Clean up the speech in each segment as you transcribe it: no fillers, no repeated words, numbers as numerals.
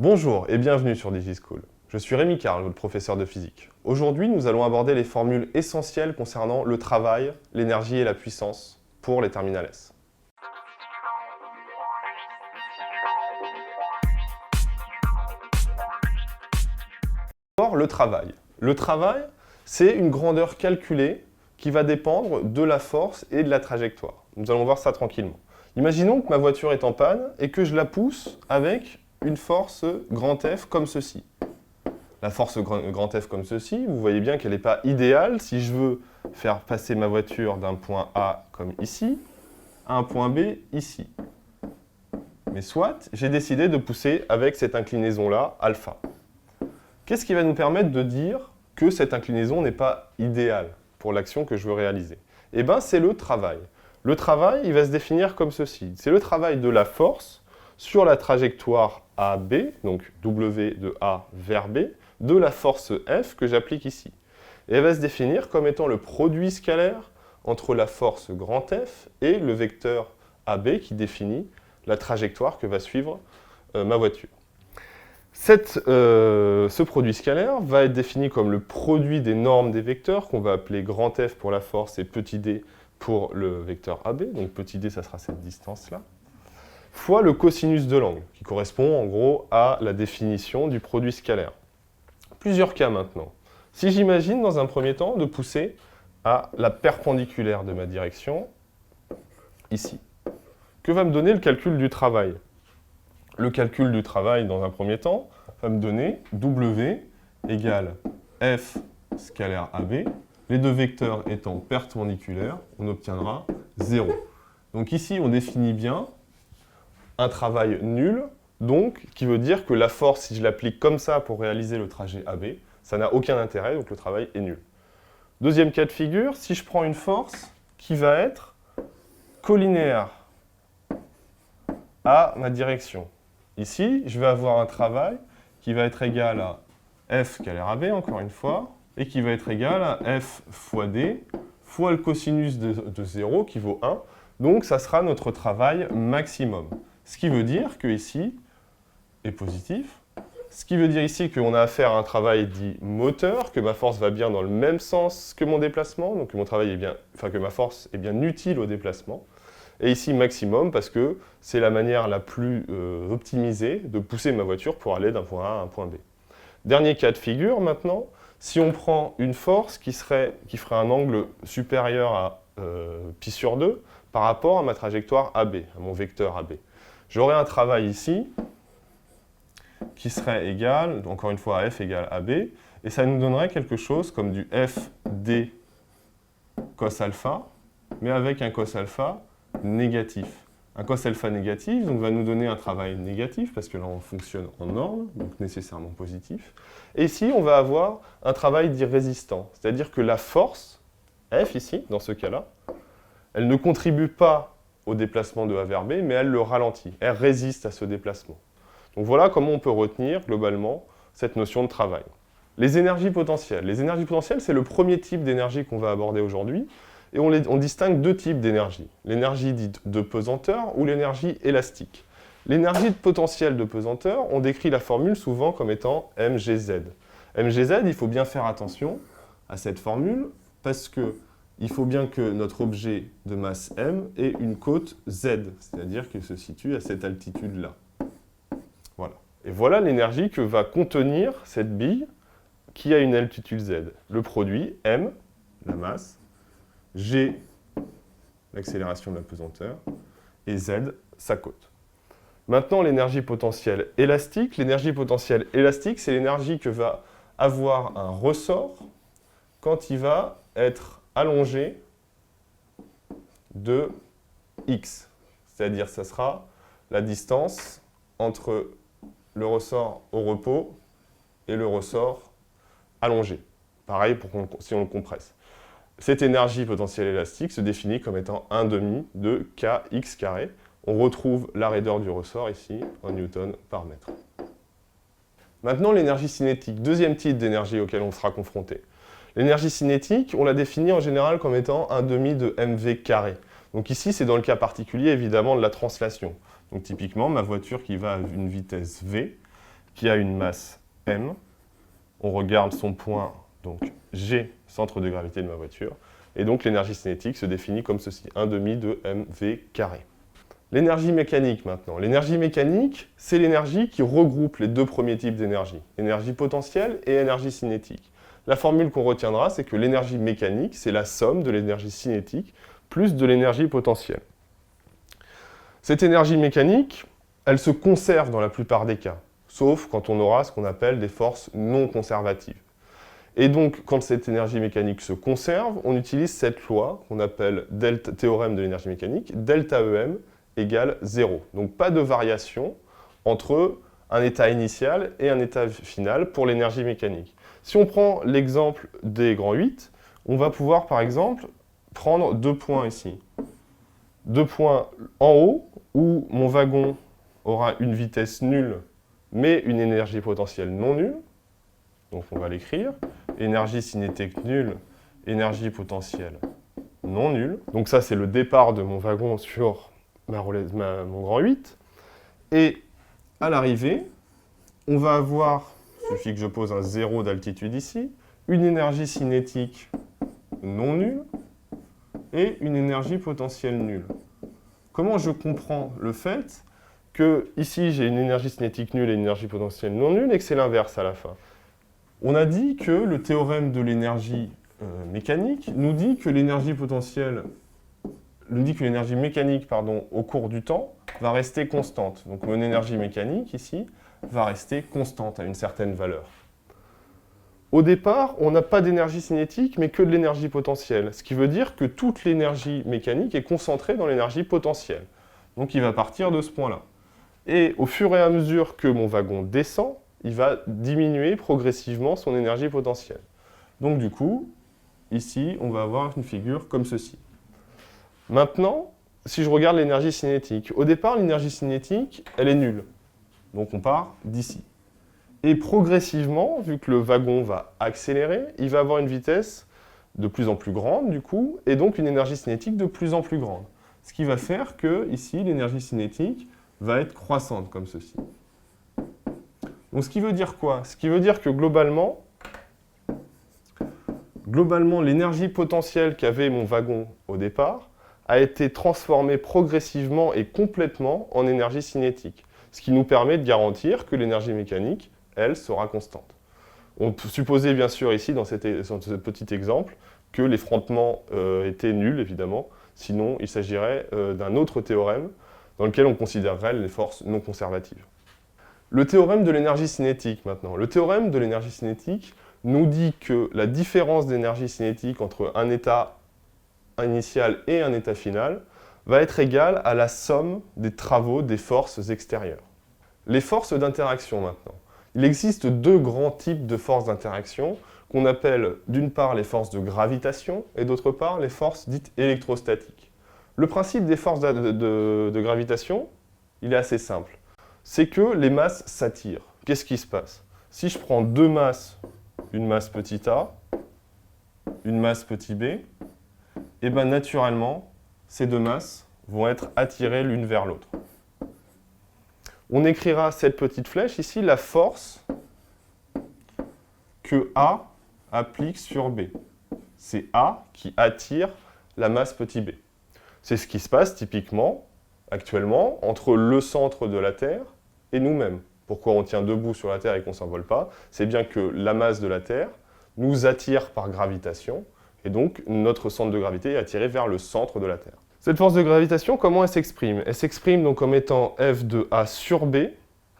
Bonjour et bienvenue sur DigiSchool. Je suis Rémi Carl, votre professeur de physique. Aujourd'hui, nous allons aborder les formules essentielles concernant le travail, l'énergie et la puissance pour les terminales S. D'abord, le travail. Le travail, c'est une grandeur calculée qui va dépendre de la force et de la trajectoire. Nous allons voir ça tranquillement. Imaginons que ma voiture est en panne et que je la pousse avec une force grand F comme ceci. La force grand F comme ceci, vous voyez bien qu'elle n'est pas idéale si je veux faire passer ma voiture d'un point A comme ici à un point B ici. Mais soit, j'ai décidé de pousser avec cette inclinaison-là, alpha. Qu'est-ce qui va nous permettre de dire que cette inclinaison n'est pas idéale pour l'action que je veux réaliser? Eh bien, c'est le travail. Le travail, il va se définir comme ceci. C'est le travail de la force sur la trajectoire AB, donc W de A vers B, de la force F que j'applique ici. Et elle va se définir comme étant le produit scalaire entre la force grand F et le vecteur AB qui définit la trajectoire que va suivre ma voiture. Ce produit scalaire va être défini comme le produit des normes des vecteurs qu'on va appeler grand F pour la force et petit d pour le vecteur AB. Donc petit d, ça sera cette distance-là, fois le cosinus de l'angle, qui correspond en gros à la définition du produit scalaire. Plusieurs cas maintenant. Si j'imagine dans un premier temps de pousser à la perpendiculaire de ma direction, ici, que va me donner le calcul du travail? Le calcul du travail, dans un premier temps, va me donner W égale F scalaire AB. Les deux vecteurs étant perpendiculaires, on obtiendra 0. Donc ici, on définit bien un travail nul, donc qui veut dire que la force, si je l'applique comme ça pour réaliser le trajet AB, ça n'a aucun intérêt, donc le travail est nul. Deuxième cas de figure, si je prends une force qui va être collinéaire à ma direction. Ici, je vais avoir un travail qui va être égal à F scalaire AB, encore une fois, et qui va être égal à F fois D, fois le cosinus de 0, qui vaut 1. Donc, ça sera notre travail maximum. Ce qui veut dire que ici est positif. Ce qui veut dire ici qu'on a affaire à un travail dit moteur, que ma force va bien dans le même sens que mon déplacement, donc que mon travail est bien, enfin que ma force est bien utile au déplacement. Et ici maximum parce que c'est la manière la plus optimisée de pousser ma voiture pour aller d'un point A à un point B. Dernier cas de figure maintenant, si on prend une force qui ferait un angle supérieur à pi sur 2 par rapport à ma trajectoire AB, à mon vecteur AB. J'aurais un travail ici qui serait égal, encore une fois, à F égale AB, et ça nous donnerait quelque chose comme du FD cos alpha, mais avec un cos alpha négatif. Un cos alpha négatif donc, va nous donner un travail négatif, parce que là on fonctionne en norme, donc nécessairement positif. Et ici, on va avoir un travail dit résistant, c'est-à-dire que la force, F ici, dans ce cas-là, elle ne contribue pas au déplacement de A vers B, mais elle le ralentit, elle résiste à ce déplacement. Donc voilà comment on peut retenir globalement cette notion de travail. Les énergies potentielles. Les énergies potentielles, c'est le premier type d'énergie qu'on va aborder aujourd'hui. Et on distingue deux types d'énergie. L'énergie dite de pesanteur ou l'énergie élastique. L'énergie potentielle de pesanteur, on décrit la formule souvent comme étant mgz. Mgz, il faut bien faire attention à cette formule parce qu'il faut bien que notre objet de masse m ait une côte z, c'est-à-dire qu'il se situe à cette altitude-là. Voilà. Et voilà l'énergie que va contenir cette bille qui a une altitude z. Le produit, m, la masse, g, l'accélération de la pesanteur, et z, sa côte. Maintenant, l'énergie potentielle élastique. L'énergie potentielle élastique, c'est l'énergie que va avoir un ressort quand il va être allongé de x. C'est-à-dire, ça sera la distance entre le ressort au repos et le ressort allongé. Pareil si on le compresse. Cette énergie potentielle élastique se définit comme étant 1/2 de kx carré. On retrouve la raideur du ressort ici en newton par mètre. Maintenant, l'énergie cinétique, deuxième type d'énergie auquel on sera confronté. L'énergie cinétique, on la définit en général comme étant 1/2 de mv carré. Donc ici, c'est dans le cas particulier évidemment de la translation. Donc typiquement, ma voiture qui va à une vitesse v, qui a une masse m. On regarde son point, donc G, centre de gravité de ma voiture. Et donc l'énergie cinétique se définit comme ceci, 1/2 de mv carré. L'énergie mécanique maintenant. L'énergie mécanique, c'est l'énergie qui regroupe les deux premiers types d'énergie, énergie potentielle et énergie cinétique. La formule qu'on retiendra, c'est que l'énergie mécanique, c'est la somme de l'énergie cinétique plus de l'énergie potentielle. Cette énergie mécanique, elle se conserve dans la plupart des cas, sauf quand on aura ce qu'on appelle des forces non conservatives. Et donc, quand cette énergie mécanique se conserve, on utilise cette loi qu'on appelle théorème de l'énergie mécanique, delta EM égale 0. Donc pas de variation entre un état initial et un état final pour l'énergie mécanique. Si on prend l'exemple des grands 8, on va pouvoir par exemple prendre 2 points ici. 2 points en haut où mon wagon aura une vitesse nulle mais une énergie potentielle non nulle. Donc on va l'écrire. Énergie cinétique nulle, énergie potentielle non nulle. Donc ça c'est le départ de mon wagon sur mon grand 8. Et à l'arrivée, on va avoir, il suffit que je pose un 0 d'altitude ici, une énergie cinétique non nulle et une énergie potentielle nulle. Comment je comprends le fait que ici j'ai une énergie cinétique nulle et une énergie potentielle non nulle et que c'est l'inverse à la fin? On a dit que le théorème de l'énergie mécanique nous dit que l'énergie potentielle, mécanique au cours du temps va rester constante. Donc mon énergie mécanique ici va rester constante à une certaine valeur. Au départ, on n'a pas d'énergie cinétique, mais que de l'énergie potentielle, ce qui veut dire que toute l'énergie mécanique est concentrée dans l'énergie potentielle. Donc il va partir de ce point-là. Et au fur et à mesure que mon wagon descend, il va diminuer progressivement son énergie potentielle. Donc du coup, ici, on va avoir une figure comme ceci. Maintenant, si je regarde l'énergie cinétique, au départ, l'énergie cinétique, elle est nulle. Donc on part d'ici. Et progressivement, vu que le wagon va accélérer, il va avoir une vitesse de plus en plus grande, du coup, et donc une énergie cinétique de plus en plus grande. Ce qui va faire que, ici, l'énergie cinétique va être croissante, comme ceci. Donc ce qui veut dire quoi? Ce qui veut dire que globalement, l'énergie potentielle qu'avait mon wagon au départ a été transformée progressivement et complètement en énergie cinétique, ce qui nous permet de garantir que l'énergie mécanique, elle, sera constante. On peut supposer bien sûr ici, dans ce petit exemple, que l'effrontement était nul, évidemment, sinon il s'agirait d'un autre théorème dans lequel on considérerait les forces non conservatives. Le théorème de l'énergie cinétique, maintenant. Le théorème de l'énergie cinétique nous dit que la différence d'énergie cinétique entre un état initial et un état final va être égale à la somme des travaux des forces extérieures. Les forces d'interaction, maintenant. Il existe deux grands types de forces d'interaction qu'on appelle d'une part les forces de gravitation et d'autre part les forces dites électrostatiques. Le principe des forces de gravitation, il est assez simple. C'est que les masses s'attirent. Qu'est-ce qui se passe? Si je prends deux masses, une masse petit a, une masse petit b, et bien naturellement, ces deux masses vont être attirées l'une vers l'autre. On écrira cette petite flèche ici, la force que A applique sur B. C'est A qui attire la masse petit b. C'est ce qui se passe typiquement, actuellement, entre le centre de la Terre et nous-mêmes. Pourquoi on tient debout sur la Terre et qu'on ne s'envole pas? C'est bien que la masse de la Terre nous attire par gravitation, et donc notre centre de gravité est attiré vers le centre de la Terre. Cette force de gravitation, comment elle s'exprime? Elle s'exprime donc comme étant F de A sur B,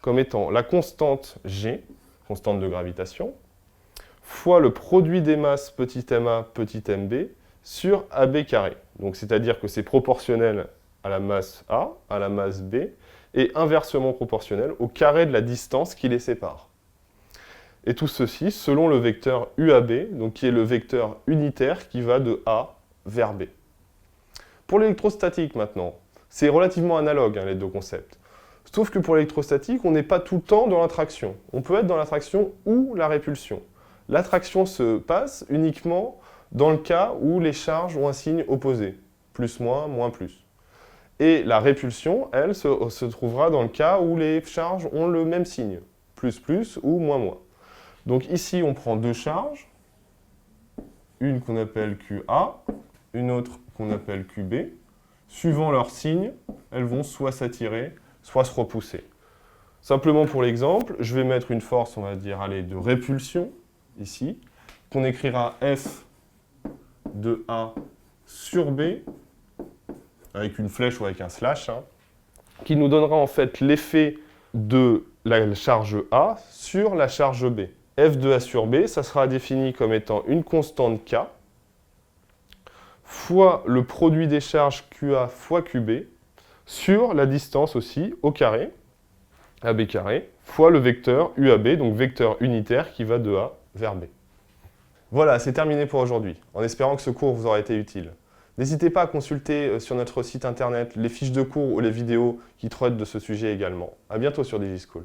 comme étant la constante G, constante de gravitation, fois le produit des masses petit ma, petit mb, sur AB carré. Donc c'est-à-dire que c'est proportionnel à la masse A, à la masse B, et inversement proportionnel au carré de la distance qui les sépare. Et tout ceci selon le vecteur UAB, donc qui est le vecteur unitaire qui va de A vers B. Pour l'électrostatique maintenant, c'est relativement analogue les deux concepts. Sauf que pour l'électrostatique, on n'est pas tout le temps dans l'attraction. On peut être dans l'attraction ou la répulsion. L'attraction se passe uniquement dans le cas où les charges ont un signe opposé, plus, moins, plus. Et la répulsion, elle, se trouvera dans le cas où les charges ont le même signe, plus plus ou moins moins. Donc ici, on prend deux charges, une qu'on appelle QA, une autre qu'on appelle QB. Suivant leur signe, elles vont soit s'attirer, soit se repousser. Simplement pour l'exemple, je vais mettre une force, on va dire, allez, de répulsion, ici, qu'on écrira F de A sur B, avec une flèche ou avec un slash, hein, qui nous donnera en fait l'effet de la charge A sur la charge B. F de A sur B, ça sera défini comme étant une constante K, fois le produit des charges QA fois QB, sur la distance aussi, au carré, AB carré, fois le vecteur UAB, donc vecteur unitaire qui va de A vers B. Voilà, c'est terminé pour aujourd'hui, en espérant que ce cours vous aura été utile. N'hésitez pas à consulter sur notre site internet les fiches de cours ou les vidéos qui traitent de ce sujet également. À bientôt sur DigiSchool.